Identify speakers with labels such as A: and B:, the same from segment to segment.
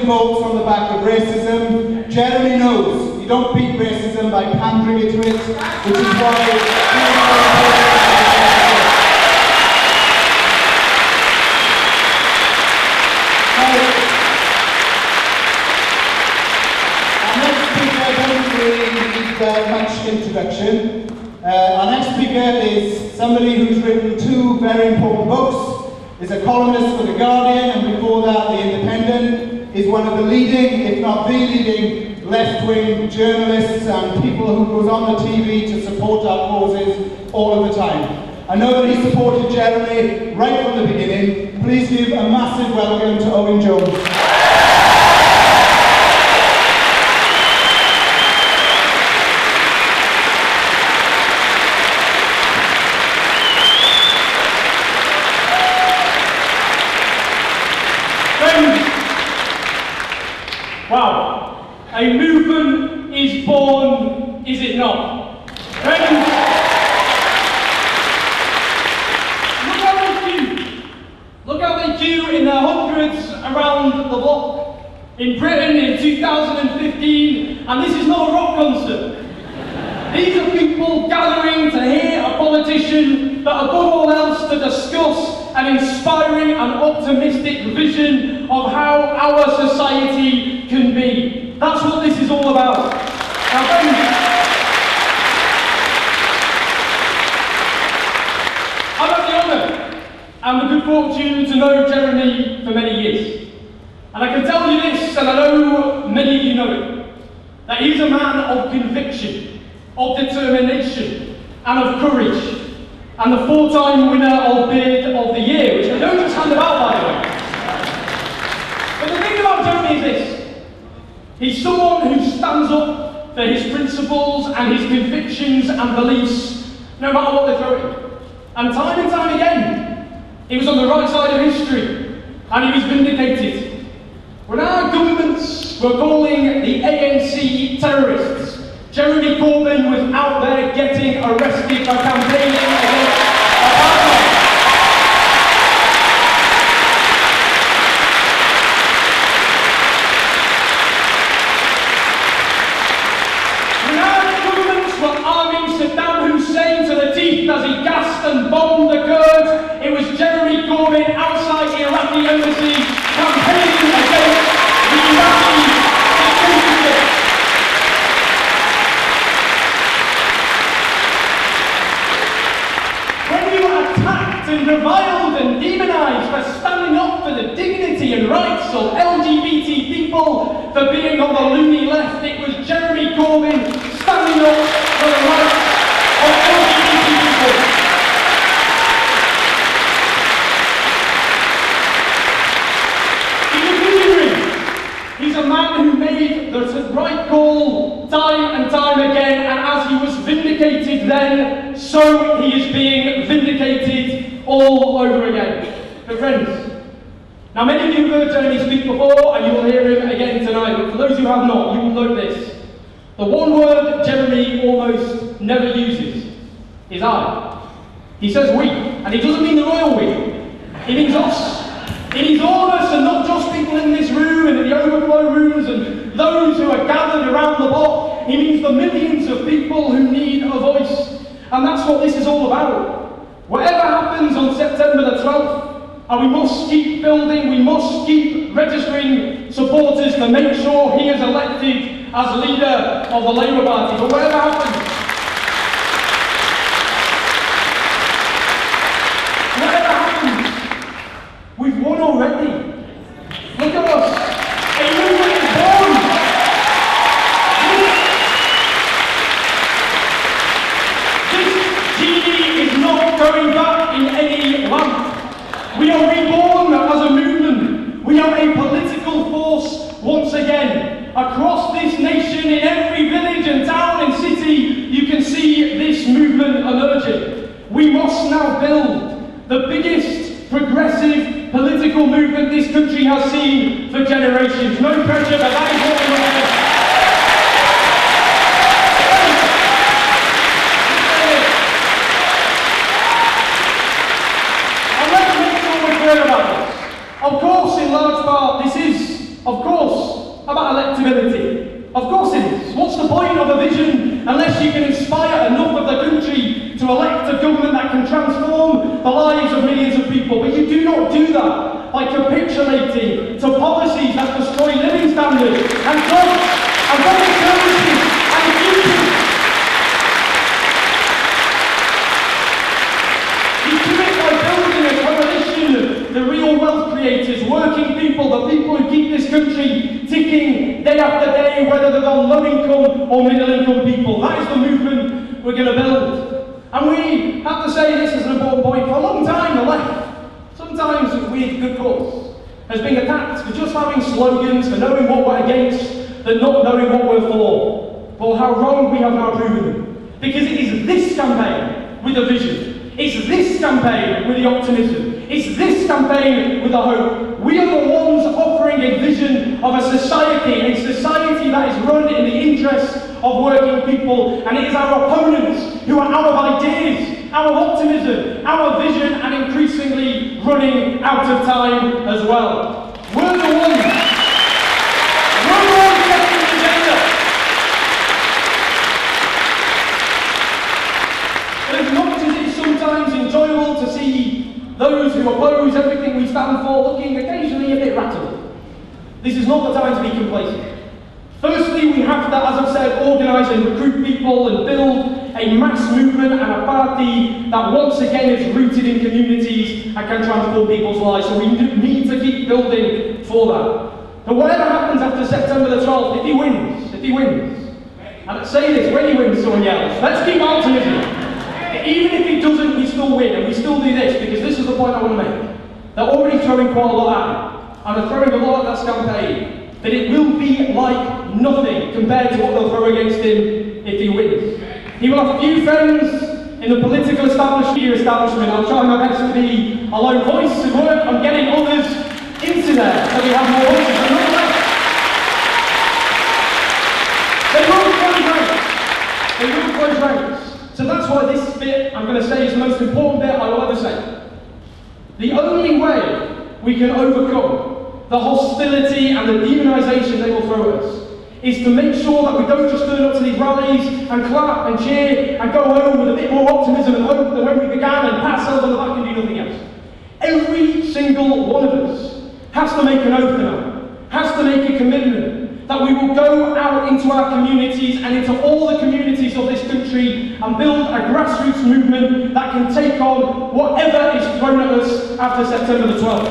A: votes on the back of racism. Jeremy knows you don't beat racism by pandering it to it, which is why much introduction. Our next speaker is somebody who's written two very important books. Is a columnist for The Guardian, and before that The Independent. Is one of the leading, if not the leading, left-wing journalists and people who goes on the TV to support our causes all of the time. I know that he supported Jeremy right from the beginning. Please give a massive welcome to Owen Jones.
B: Wow, a movement is born, is it not? Friends, look how they queue. Look how they queue in their hundreds around the block. In Britain in 2015, and this is not a rock concert. These are people gathering to hear a politician, but above all else to discuss an inspiring and optimistic vision of how our society can be. That's what this is all about. Now, friends, I've had the honour and the good fortune to know Jeremy for many years. And I can tell you this, and I know many of you know it, that he's a man of conviction, of determination, and of courage. And the four-time winner of Beard of the Year, which we don't just hand about, by the way. But the thing about Jeremy is this. He's someone who stands up for his principles and his convictions and beliefs, no matter what they're throwing. And time again, he was on the right side of history, and he was vindicated. When our governments were calling the ANC terrorists, Jeremy Corbyn was out there getting arrested for campaigning against apartheid. When our governments were arming Saddam Hussein to the teeth as he gassed and bombed the Kurds, it was Jeremy Corbyn outside the Iraqi embassy campaigning against the Iraqi dictatorship. And reviled and demonised for standing up for the dignity and rights of LGBT people, for being on the loony left, it was Jeremy Corbyn standing up for the rights of LGBT people. He's a visionary. He's a man who made the right call time and time again, and as he was vindicated then, so he is being vindicated all over again. But friends, now many of you have heard Jeremy speak before, and you will hear him again tonight, but for those who have not, you will note this. The one word Jeremy almost never uses is I. He says we, and he doesn't mean the royal we. He means us. It is all of us, and not just people in this room and in the overflow rooms and those who are gathered around the block. He means the millions of people who need a voice. And that's what this is all about. Whatever happens on September the 12th, and we must keep building, we must keep registering supporters to make sure he is elected as leader of the Labour Party. But whatever happens, we've won already. Look at us. A movement is born. This genie is not going back in any lamp. We are reborn as a movement. We are a political force once again. Across this nation, in every village and town and city, you can see this movement emerging. We must now build the biggest progressive political movement this country has seen for generations. No pressure, but that is what we want to do. And let's make sure we're clear about this. Of course, in large part, this is, of course, humility. Of course it is. What's the point of a vision unless you can inspire enough of the country to elect a government that can transform the lives of millions of people? But you do not do that by capitulating to policies that destroy living standards and jobs and public services and the future. You do it by building a coalition of the real wealth creators, working people, the people who keep this country ticking day after day, whether they're on low income or middle income people. That is the movement we're going to build. And we have to say this is an important point. For a long time, the left, sometimes with good cause, has been attacked for just having slogans, for knowing what we're against, for not knowing what we're for. But how wrong we have now proven them. Because it is this campaign with a vision. It's this campaign with the optimism. It's this campaign with the hope. We are the ones offering a vision of a society that is run in the interests of working people, and it is our opponents who are out of ideas, out of optimism, out of vision, and increasingly running out of time as well. We're the ones setting the agenda. But as much as it is sometimes enjoyable to see those who oppose everything we stand for looking occasionally a bit rattled, this is not the time to be complacent. Firstly, we have to, as I've said, organise and recruit people and build a mass movement and a party that once again is rooted in communities and can transform people's lives. So we need to keep building for that. But whatever happens after September the 12th, if he wins, and I say this, when he wins, someone yells, let's keep optimism. Even if he doesn't, we still win, and we still do this, because this is the point I want to make. They're already throwing quite a lot at him, and they're throwing a lot at that campaign, that it will be like nothing compared to what they'll throw against him if he wins. He will have a few friends in the political establishment. I'll try my best to be a lone voice and work on getting others into there, so we have more voices. They will close ranks. So that's why this bit, I'm going to say, is the most important bit I will ever say. The only way we can overcome the hostility and the demonisation they will throw at us is to make sure that we don't just turn up to these rallies and clap and cheer and go home with a bit more optimism and hope than when we began and pat ourselves on the back and do nothing else. Every single one of us has to make an oath now, has to make a commitment that we will go out into our communities and into all the communities of this country and build a grassroots movement that can take on whatever is thrown at us after September the 12th.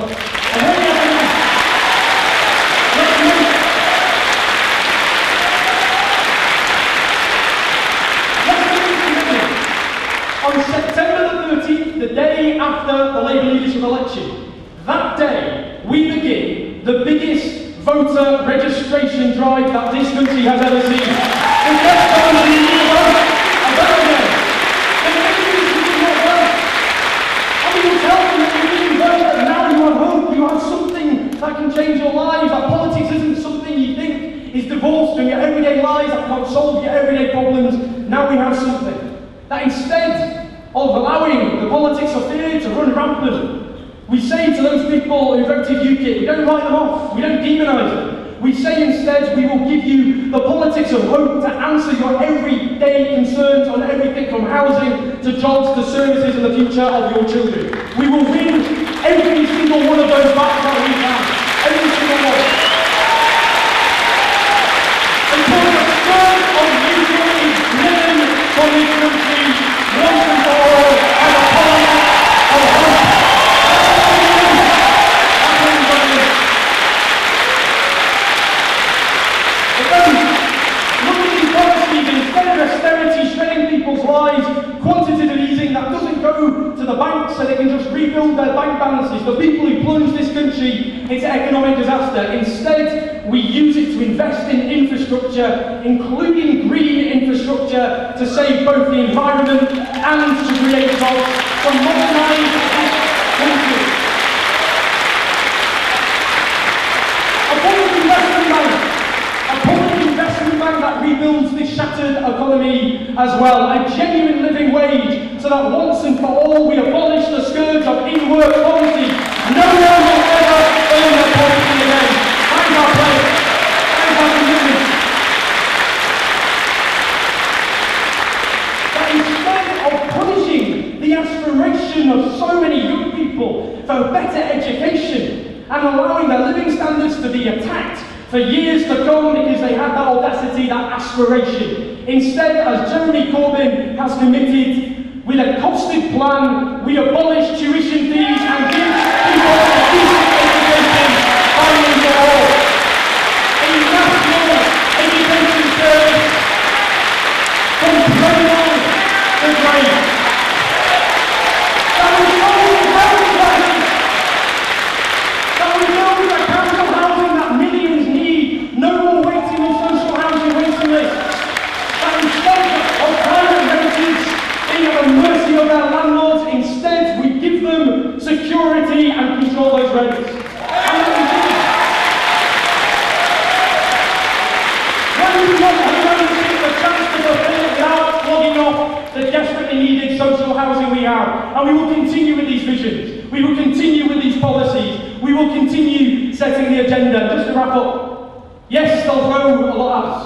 B: And when we have on September the 13th, the day after the Labour leadership election, that day we begin the biggest voter registration drive that this country has ever seen. And let's go to the vote. And vote again. And maybe this is not vote. And we will tell them that you didn't vote, that now you have hope, you have something that can change your lives, that politics isn't something you think is divorced from your everyday lives, that can't solve your everyday problems. Now we have something. That instead of allowing the politics of fear to run rampant, we say to those people who voted UKIP, we don't write them off, we don't demonise them. We say instead we will give you the politics of hope to answer your everyday concerns on everything from housing to jobs to services and the future of your children. We will win every single one of those battles that we have. Every single one. Until the spirit of unity is driven from this country once and for all as a parliament of hope. Austerity, shredding people's lives, quantitative easing that doesn't go to the banks so they can just rebuild their bank balances, the people who plunge this country into economic disaster. Instead, we use it to invest in infrastructure, including green infrastructure, to save both the environment and to create jobs, to modernise this country. A public investment bank that rebuilds this shattered economy as well. A genuine living wage so that once and for all we abolish the scourge of in-work poverty. No one will ever earn their poverty again. That is our pledge. That is our commitment. for years to come because they had that audacity, that aspiration. Instead, as Jeremy Corbyn has committed, with a costed plan, we abolish tuition fees and give people a decent education finally for all. A national education service from cradle to grave. That will build housing prices. That will build the council housing that millions need. No more waiting on social housing waiting lists. That will stop of private renters being at the mercy of their landlords. Instead, we give them security and control those rents. And that will give when we want homeownership the chance to fulfill it without flogging off the desperately needed social housing we have. And we will continue with these visions. We will continue with these policies. We will continue setting the agenda. Just to wrap up, yes, they'll throw a lot at us.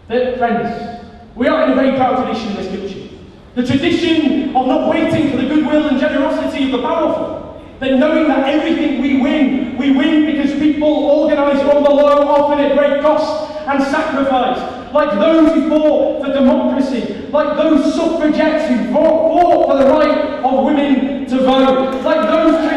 B: But friends, we are in a very proud tradition in this country. The tradition of not waiting for the goodwill and generosity of the powerful, but knowing that everything we win because people organise from below, often at great cost and sacrifice, like those who fought for democracy, like those suffragettes who fought for the right of women to vote, like those